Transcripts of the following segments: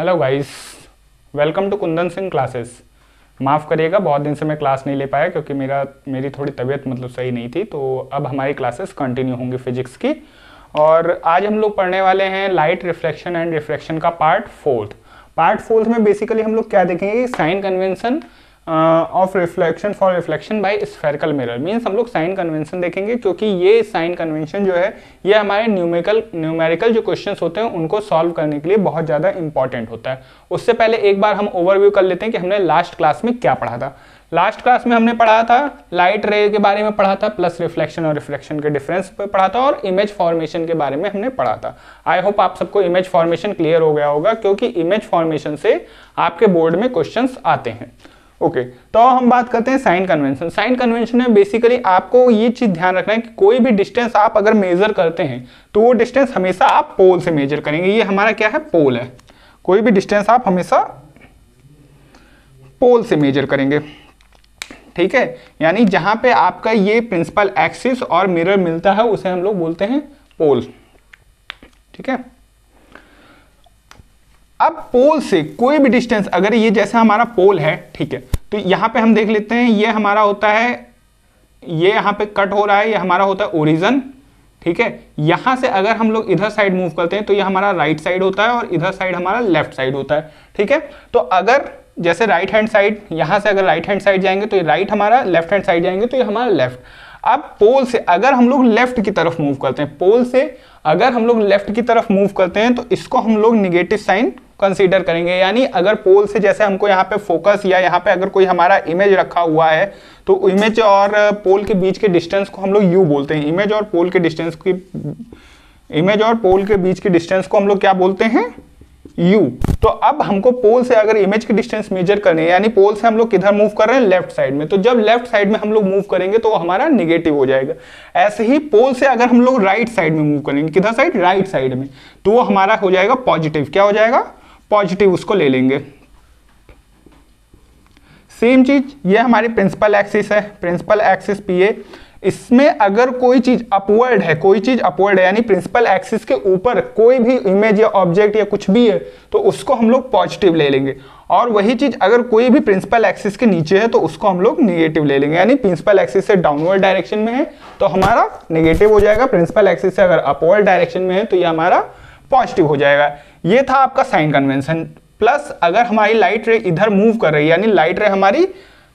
Hello guys, welcome to Kundan Singh classes. माफ़ करिएगा, बहुत दिन से मैं क्लास नहीं ले पाया क्योंकि मेरी थोड़ी तबीयत सही नहीं थी। तो अब हमारी क्लासेस कंटिन्यू होंगी फिजिक्स की। और आज हम लोग पढ़ने वाले हैं लाइट रिफ्लेक्शन एंड रिफ्रैक्शन का पार्ट फोर्थ में बेसिकली हम लोग क्या देखेंगे, sign convention of reflection for reflection by spherical mirror. Means हम लोग साइन कन्वेंशन देखेंगे, क्योंकि ये साइन कन्वेंशन जो है ये हमारे न्यूमेरिकल जो क्वेश्चंस होते हैं उनको सॉल्व करने के लिए बहुत ज़्यादा इंपॉर्टेंट होता है। उससे पहले एक बार हम ओवरव्यू कर लेते हैं कि हमने लास्ट क्लास में क्या पढ़ा था। लास्ट क्लास में हमने पढ़ा था लाइट रे के बारे में पढ़ा था, प्लस रिफ्लेक्शन और रिफ्रैक्शन के डिफरेंस पे पढ़ा था, और इमेज फॉर्मेशन के बारे में हमने पढ़ा था। आई होप आप सबको इमेज फॉर्मेशन क्लियर हो गया होगा, क्योंकि इमेज फॉर्मेशन से आपके बोर्ड में क्वेश्चंस आते हैं। ओके, तो हम बात करते हैं साइन कन्वेंशन। साइन कन्वेंशन में बेसिकली आपको ये चीज ध्यान रखना है कि कोई भी डिस्टेंस आप अगर मेजर करते हैं तो वो डिस्टेंस हमेशा आप पोल से मेजर करेंगे। ये हमारा क्या है, पोल है। कोई भी डिस्टेंस आप हमेशा पोल से मेजर करेंगे, ठीक है। यानी जहां पे आपका ये प्रिंसिपल एक्सिस और मिरर मिलता है उसे हम लोग बोलते हैं पोल, ठीक है। अब पोल से कोई भी डिस्टेंस, अगर ये जैसे हमारा पोल है, ठीक है, तो यहां पे हम देख लेते हैं ये हमारा होता है, ये यहां पे कट हो रहा है, ये हमारा होता है ओरिजिन, ठीक है। यहां से अगर हम लोग इधर साइड मूव करते हैं तो ये हमारा राइट साइड होता है और इधर साइड हमारा लेफ्ट साइड होता है, ठीक है। तो अगर जैसे राइट हैंड साइड, यहां से अगर राइट हैंड साइड जाएंगे तो ये राइट हमारा, लेफ्ट हैंड साइड जाएंगे तो ये हमारा लेफ्ट। अब पोल से अगर हम लोग लेफ्ट की तरफ मूव करते हैं, पोल से अगर हम लोग लेफ्ट की तरफ मूव करते हैं तो इसको हम लोग निगेटिव साइन कंसीडर करेंगे। यानी अगर पोल से जैसे हमको यहाँ पे फोकस या यहाँ पे अगर कोई हमारा इमेज रखा हुआ है तो इमेज और पोल के बीच के डिस्टेंस को हम लोग यू बोलते हैं। इमेज और पोल के बीच के डिस्टेंस को हम लोग क्या बोलते हैं, यू। तो अब हमको पोल से अगर इमेज के डिस्टेंस मेजर करने, यानी पोल से हम लोग किधर मूव कर रहे हैं, लेफ्ट साइड में, तो जब लेफ्ट साइड में हम लोग मूव करेंगे तो हमारा निगेटिव हो जाएगा। ऐसे ही पोल से अगर हम लोग राइट साइड में मूव करेंगे, किधर साइड, राइट साइड में, तो वो हमारा हो जाएगा पॉजिटिव। क्या हो जाएगा, पॉजिटिव, उसको ले लेंगे। सेम चीज ये हमारी प्रिंसिपल एक्सिस है, प्रिंसिपल एक्सिस पीए। इसमें अगर कोई चीज अपवर्ड है, यानी प्रिंसिपल एक्सिस के ऊपर कोई भी इमेज या ऑब्जेक्ट या कुछ भी है तो उसको हम लोग पॉजिटिव ले लेंगे। और वही चीज अगर कोई भी प्रिंसिपल एक्सिस के नीचे है तो उसको हम लोग निगेटिव ले लेंगे। यानी प्रिंसिपल एक्सिस से डाउनवर्ड डायरेक्शन में है तो हमारा निगेटिव हो जाएगा, प्रिंसिपल एक्सिस से अगर अपवर्ड डायरेक्शन में है तो ये हमारा पॉजिटिव हो जाएगा। ये था आपका साइन कन्वेंशन। प्लस अगर हमारी लाइट रे इधर मूव कर रही है, यानी लाइट रे हमारी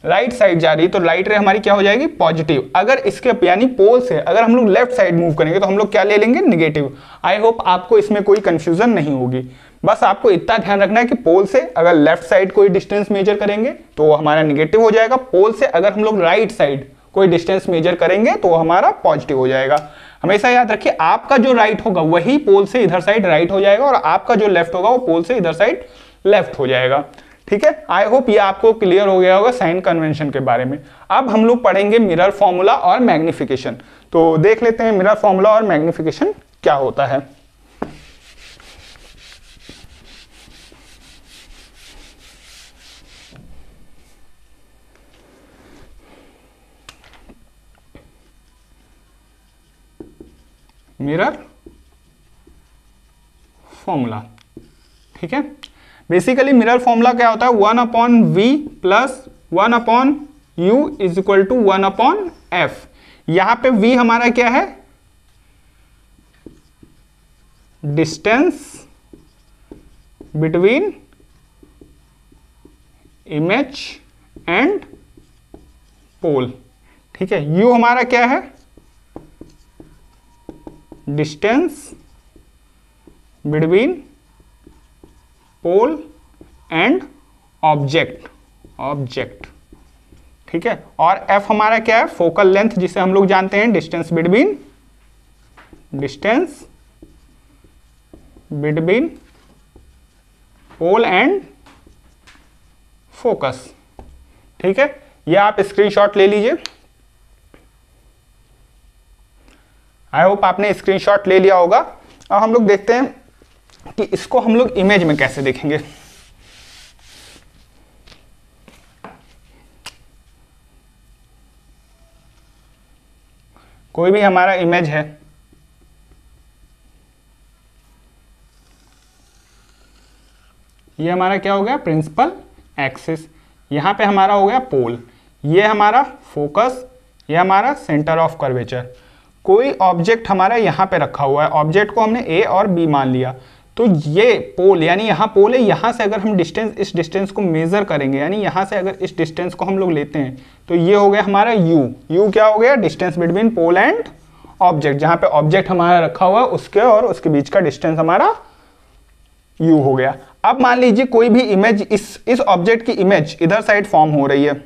राइट साइड जा रही है, तो लाइट रे हमारी क्या हो जाएगी, पॉजिटिव। अगर इसके यानी पोल से अगर हम लोग लेफ्ट साइड मूव करेंगे तो हम लोग क्या ले लेंगे, निगेटिव। आई होप आपको इसमें कोई कंफ्यूजन नहीं होगी। बस आपको इतना ध्यान रखना है कि पोल से अगर लेफ्ट साइड कोई डिस्टेंस मेजर करेंगे तो हमारा निगेटिव हो जाएगा। पोल से अगर हम लोग राइट साइड कोई डिस्टेंस मेजर करेंगे तो हमारा पॉजिटिव हो जाएगा। हमेशा याद रखिए, आपका जो राइट होगा वही पोल से इधर साइड राइट हो जाएगा और आपका जो लेफ्ट होगा वो पोल से इधर साइड लेफ्ट हो जाएगा, ठीक है। आई होप ये आपको क्लियर हो गया होगा साइन कन्वेंशन के बारे में। अब हम लोग पढ़ेंगे मिरर फॉर्मूला और मैग्निफिकेशन। तो देख लेते हैं मिरर फॉर्मूला और मैग्निफिकेशन क्या होता है। मिरर फॉर्मूला, ठीक है। बेसिकली मिरर फॉर्मूला क्या होता है, 1/v plus 1/u is equal to 1/f। यहां पे v हमारा क्या है, distance between image and pole, ठीक है। u हमारा क्या है, distance between pole and object, ठीक है। और f हमारा क्या है, फोकल लेंथ, जिसे हम लोग जानते हैं distance between pole and focus, ठीक है। ये आप स्क्रीनशॉट ले लीजिए। आई होप आपने स्क्रीनशॉट ले लिया होगा। अब हम लोग देखते हैं कि इसको हम लोग इमेज में कैसे देखेंगे। कोई भी हमारा इमेज है, ये हमारा क्या हो गया, प्रिंसिपल एक्सिस। यहाँ पे हमारा हो गया पोल, ये हमारा फोकस, ये हमारा सेंटर ऑफ कर्वेचर। कोई ऑब्जेक्ट हमारा यहाँ पे रखा हुआ है, ऑब्जेक्ट को हमने ए और बी मान लिया, तो ये पोल यानी यहाँ पोल है, यहाँ से अगर हम डिस्टेंस, इस डिस्टेंस को मेजर करेंगे, यानी यहाँ से अगर इस डिस्टेंस को हम लोग लेते हैं तो ये हो गया हमारा यू क्या हो गया, distance between pole and object. जहाँ पे ऑब्जेक्ट हमारा रखा हुआ है उसके और उसके बीच का डिस्टेंस हमारा यू हो गया। अब मान लीजिए कोई भी इमेज, इस ऑब्जेक्ट की इमेज इधर साइड फॉर्म हो रही है,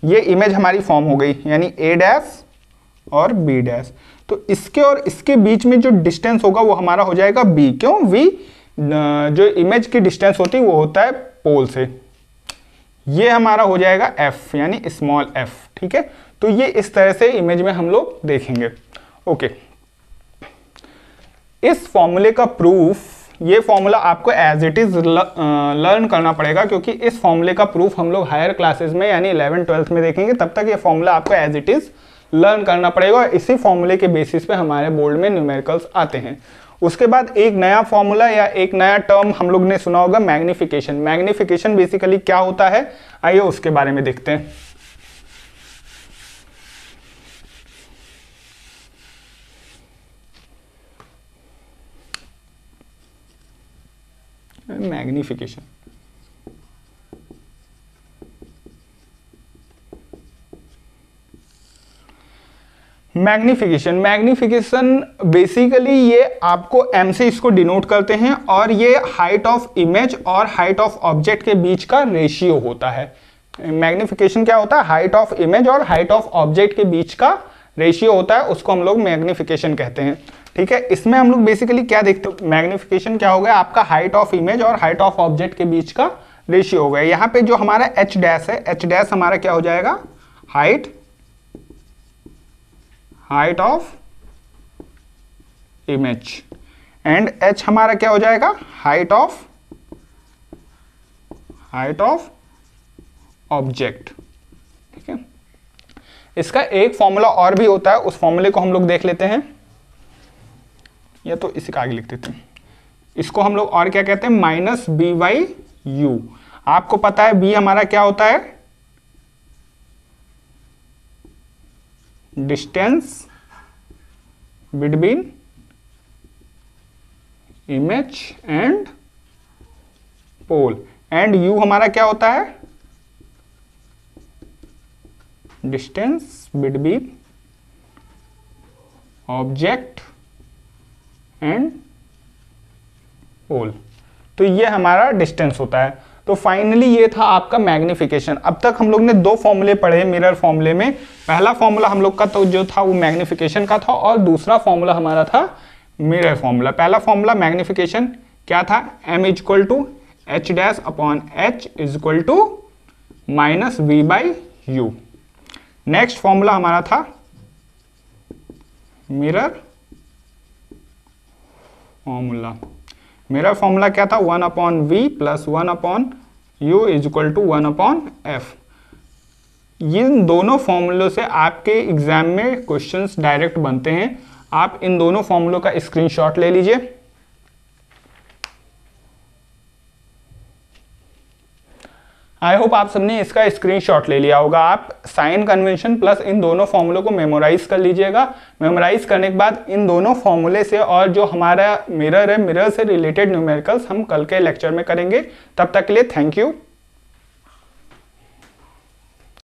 ये इमेज हमारी फॉर्म हो गई, यानी ए डैश और बी डैश। तो इसके और इसके बीच में जो डिस्टेंस होगा वो हमारा हो जाएगा बी। क्यों? वी जो इमेज की डिस्टेंस होती है वो होता है पोल से। ये हमारा हो जाएगा एफ, यानी स्मॉल एफ। ठीक है, तो ये इस तरह से इमेज में हम लोग देखेंगे। ओके, इस फॉर्मूले का प्रूफ, ये फॉर्मूला आपको एज इट इज लर्न करना पड़ेगा, क्योंकि इस फॉर्मूले का प्रूफ हम लोग हायर क्लासेस में यानी 11th-12th में देखेंगे। तब तक ये फॉर्मूला आपको एज इट इज लर्न करना पड़ेगा और इसी फॉर्मूले के बेसिस पे हमारे बोर्ड में न्यूमेरिकल्स आते हैं। उसके बाद एक नया फॉर्मूला या एक नया टर्म हम लोग ने सुना होगा, मैग्निफिकेशन। मैग्निफिकेशन बेसिकली क्या होता है, आइए उसके बारे में देखते हैं। मैग्निफिकेशन, मैग्निफिकेशन बेसिकली ये आपको एम से इसको डिनोट करते हैं और ये हाइट ऑफ इमेज और हाइट ऑफ ऑब्जेक्ट के बीच का रेशियो होता है। मैग्निफिकेशन क्या होता है, हाइट ऑफ इमेज और हाइट ऑफ ऑब्जेक्ट के बीच का रेशियो होता है, उसको हम लोग मैग्निफिकेशन कहते हैं। ठीक है, इसमें हम लोग बेसिकली क्या देखते हैं, मैग्निफिकेशन क्या हो गया, आपका हाइट ऑफ इमेज और हाइट ऑफ ऑब्जेक्ट के बीच का रेशियो हो गया। यहाँ पे जो हमारा एच डैश है, एच डैश हमारा क्या हो जाएगा, height of image, and H हमारा क्या हो जाएगा, हाइट ऑफ ऑब्जेक्ट। ठीक है, इसका एक फॉर्मूला और भी होता है, उस फॉर्मूले को हम लोग देख लेते हैं, या तो इसी का आगे लिख देते हैं। इसको हम लोग और क्या कहते हैं, माइनस बी बाई यू। आपको पता है बी हमारा क्या होता है, distance between image and pole, and u हमारा क्या होता है, distance between object and pole. तो ये हमारा डिस्टेंस होता है। तो फाइनली ये था आपका मैग्निफिकेशन। अब तक हम लोग ने दो फॉर्मूले पढ़े मिरर फॉर्मूले में। पहला फॉर्मूला हम लोग का तो जो था वो मैग्निफिकेशन का था और दूसरा फॉर्मूला हमारा था मिरर फॉर्मूला। पहला फॉर्मूला मैग्निफिकेशन क्या था, m equal to h dash upon h is equal to minus v by u. Next formula हमारा था मिरर फॉर्मूला। मेरा फॉर्मूला क्या था, 1 upon v plus 1 upon u is equal to 1 upon f. इन दोनों फॉर्मूलों से आपके एग्जाम में क्वेश्चंस डायरेक्ट बनते हैं। आप इन दोनों फॉर्मूलों का स्क्रीनशॉट ले लीजिए। आई होप आप सबने इसका स्क्रीनशॉट ले लिया होगा। आप साइन कन्वेंशन प्लस इन दोनों फॉर्मूलों को मेमोराइज कर लीजिएगा। मेमोराइज करने के बाद इन दोनों फॉर्मूले से और जो हमारा मिरर है, मिरर से रिलेटेड न्यूमेरिकल्स हम कल के लेक्चर में करेंगे। तब तक के लिए थैंक यू।